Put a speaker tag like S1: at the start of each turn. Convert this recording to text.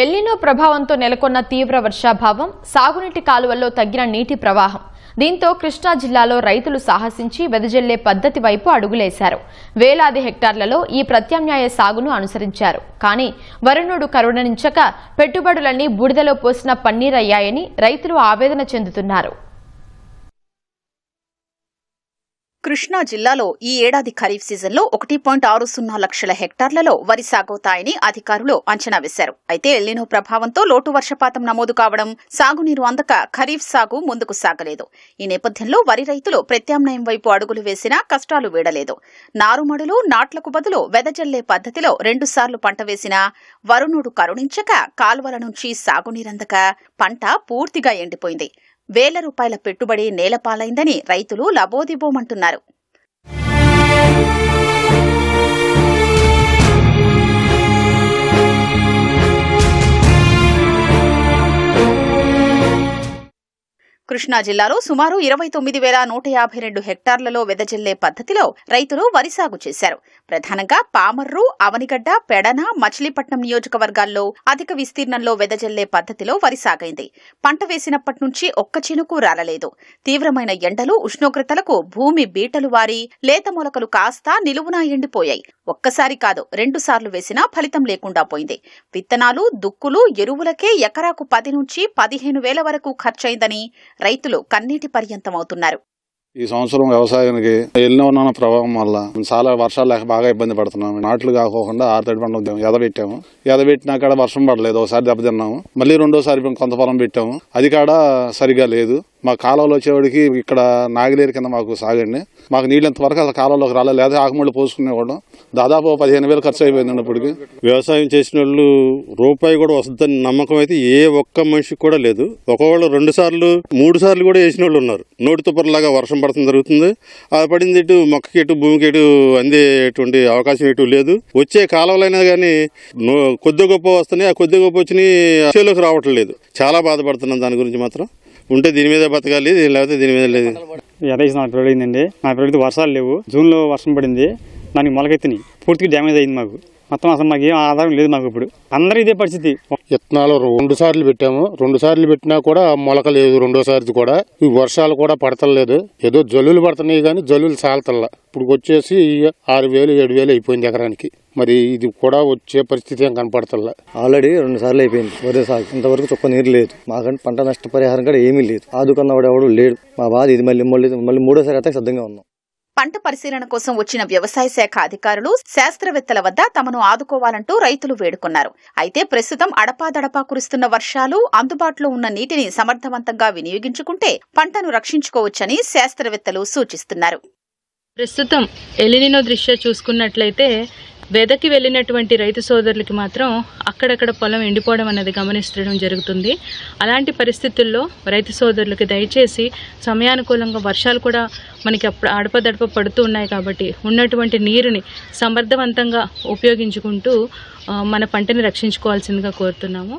S1: El Niño ప్రభావంతో నెలకొన్న తీవ్ర వర్షాభావం, సాగునీటి కాలువల్లో తగ్గిన నీటి ప్రవాహం. దీంతో కృష్ణా జిల్లాలో రైతులు సాహసించి వెదజల్లే పద్ధతి వైపు అడుగులేశారు. వేలాది హెక్టార్లలో ఈ ప్రత్యామ్నాయ సాగును అనుసరించారు. కానీ వరుణుడు కరుణించక పెట్టుబడులన్నీ బూడిదలో పోసిన పన్నీరయ్యాయని రైతులు ఆవేదన చెందుతున్నారు.
S2: కృష్ణా జిల్లాలో ఈ ఏడాది ఖరీఫ్ సీజన్లో 1.60 లక్షల హెక్టార్లలో వరి సాగవుతాయని అధికారులు అంచనా వేశారు. అయితే ఎల్నినో ప్రభావంతో లోటు వర్షపాతం నమోదు కావడం, సాగునీరు అందక ఖరీఫ్ సాగు ముందుకు సాగలేదు. ఈ నేపథ్యంలో వరి రైతులు ప్రత్యామ్నాయం వైపు అడుగులు వేసినా కష్టాలు వీడలేదు. నారుమడులు, నాట్లకు బదులు వెదజల్లే పద్ధతిలో 2 సార్లు పంట వేసినా వరుణుడు కరుణించక కాలువల నుంచి సాగునీరందక పంట పూర్తిగా ఎండిపోయింది. వేల రూపాయల పెట్టుబడి నేలపాలైందని రైతులు లబోదిబోమంటున్నారు. కృష్ణా జిల్లాలో సుమారు 29,152 హెక్టార్లలో వెదజల్లే పద్ధతిలో రైతులు వరి సాగు చేశారు. ప్రధానంగా పామర్రు, అవనిగడ్డ, పెడన, మచిలీపట్నం నియోజకవర్గాల్లో అధిక విస్తీర్ణంలో వెదజల్లే పద్ధతిలో వరి సాగైంది. పంట వేసినప్పటి నుంచి ఒక్క చినుకు రాలలేదు. తీవ్రమైన ఎండలు, ఉష్ణోగ్రతలకు భూమి బీటలు వారి లేత మొలకలు కాస్తా నిలువునా ఎండిపోయాయి. ఒక్కసారి కాదు, 2 సార్లు వేసినా ఫలితం లేకుండా పోయింది. విత్తనాలు, దుక్కులు, ఎరువులకే ఎకరాకు 10 నుంచి 15 వేల వరకు ఖర్చయిందని రైతులు కన్నీటి పర్యంతమవుతున్నారు.
S3: ఈ సంవత్సరం వ్యవసాయానికి ఎల్నినో ప్రభావం వల్ల చాలా వర్షాలు లేక బాగా ఇబ్బంది పడుతున్నాము. నాట్లు కాకోకుండా ఆరుతడి పంట ఎదబెట్టాము. ఎదబెట్టినా కాడ వర్షం పడలేదు. ఒకసారి దెబ్బతిన్నాము. మళ్ళీ రెండోసారి కొంత పొలం పెట్టాము. అది కాడ సరిగా లేదు. మా కాలంలో వచ్చేవాడికి ఇక్కడ నాగిలేరు కింద మాకు సాగండి. మాకు నీళ్ళు ఇంతవరకు అసలు కాలంలోకి రాలేదు. లేదా ఆకుమళ్ళు పోసుకునేవాళ్ళం. దాదాపు 15,000 ఖర్చు అయిపోయింది. ఇప్పటికి
S4: వ్యవసాయం చేసిన వాళ్ళు రూపాయి కూడా వస్తుందని నమ్మకం అయితే ఏ ఒక్క మనిషికి కూడా లేదు. ఒకవేళ 2 సార్లు 3 సార్లు కూడా వేసిన వాళ్ళు ఉన్నారు. నోటి తుప్పర్లాగా వర్షం పడుతుంది జరుగుతుంది. అది పడింది ఇటు మొక్కకి ఎటు భూమికి ఎటు అందేటువంటి అవకాశం ఎటు లేదు. వచ్చే కాలంలో కానీ కొద్ది గొప్ప వస్తున్నాయి. ఆ కొద్ది గొప్ప వచ్చినాయి చేలోకి రావట్లేదు. చాలా బాధపడుతున్నాం దాని గురించి. మాత్రం ఉంటే దీని మీద బతకాలి, లేకపోతే దీని మీద లేదు.
S5: నా పెరిగిందండి. నా పెరిగితే వర్షాలు లేవు. జూన్లో వర్షం పడింది. దానికి మొలకెత్తినాయి. పూర్తిగా డ్యామేజ్ అయింది. మాకు మొత్తం అసలు మాకు ఏం ఆధారం లేదు. మాకు ఇప్పుడు అందరూ ఇదే పరిస్థితి.
S6: విత్తనాలు 2 సార్లు పెట్టాము. 2 సార్లు పెట్టినా కూడా మొలక లేదు. 2వ కూడా ఈ వర్షాలు కూడా పడతలేదు. ఏదో జల్లులు పడుతున్నాయి కానీ జల్లులు చాలతల్లా. ఇప్పుడు వచ్చేసి 6,000 7,000 అయిపోయింది ఎకరానికి. మరి ఇది కూడా వచ్చే పరిస్థితి ఏం కనపడతల్లా.
S7: ఆల్రెడీ 2 సార్లు అయిపోయింది వరి సాగు. ఇంతవరకు చుక్క నీరు లేదు. మాకంటే పంట నష్టపరిహారం కూడా ఏమీ లేదు. ఆదుకున్నవాడు ఎవడు లేడు. మా బాధ ఇది. మళ్ళీ 3వ అయితే సిద్ధంగా ఉన్నాం.
S2: పంట పరిశీలన కోసం వచ్చిన వ్యవసాయ శాఖ అధికారులు, శాస్త్రవేత్తల వద్ద తమను ఆదుకోవాలంటూ రైతులు వేడుకున్నారు. అయితే ప్రస్తుతం అడపాదడపా కురుస్తున్న వర్షాలు, అందుబాటులో ఉన్న నీటిని సమర్థవంతంగా వినియోగించుకుంటే పంటను రక్షించుకోవచ్చని శాస్త్రవేత్తలు సూచిస్తున్నారు.
S8: ప్రస్తుతం ఎల్నినో దృష్ట్యా చూసుకున్నట్లయితే వెదకి వెళ్ళినటువంటి రైతు సోదరులకి మాత్రం అక్కడక్కడ పొలం ఎండిపోవడం అనేది గమనించడం జరుగుతుంది. అలాంటి పరిస్థితుల్లో రైతు సోదరులకి దయచేసి సమయానుకూలంగా వర్షాలు కూడా మనకి అడపదడప పడుతూ ఉన్నాయి కాబట్టి ఉన్నటువంటి నీరుని సమర్థవంతంగా ఉపయోగించుకుంటూ మన పంటని రక్షించుకోవాల్సిందిగా కోరుతున్నాము.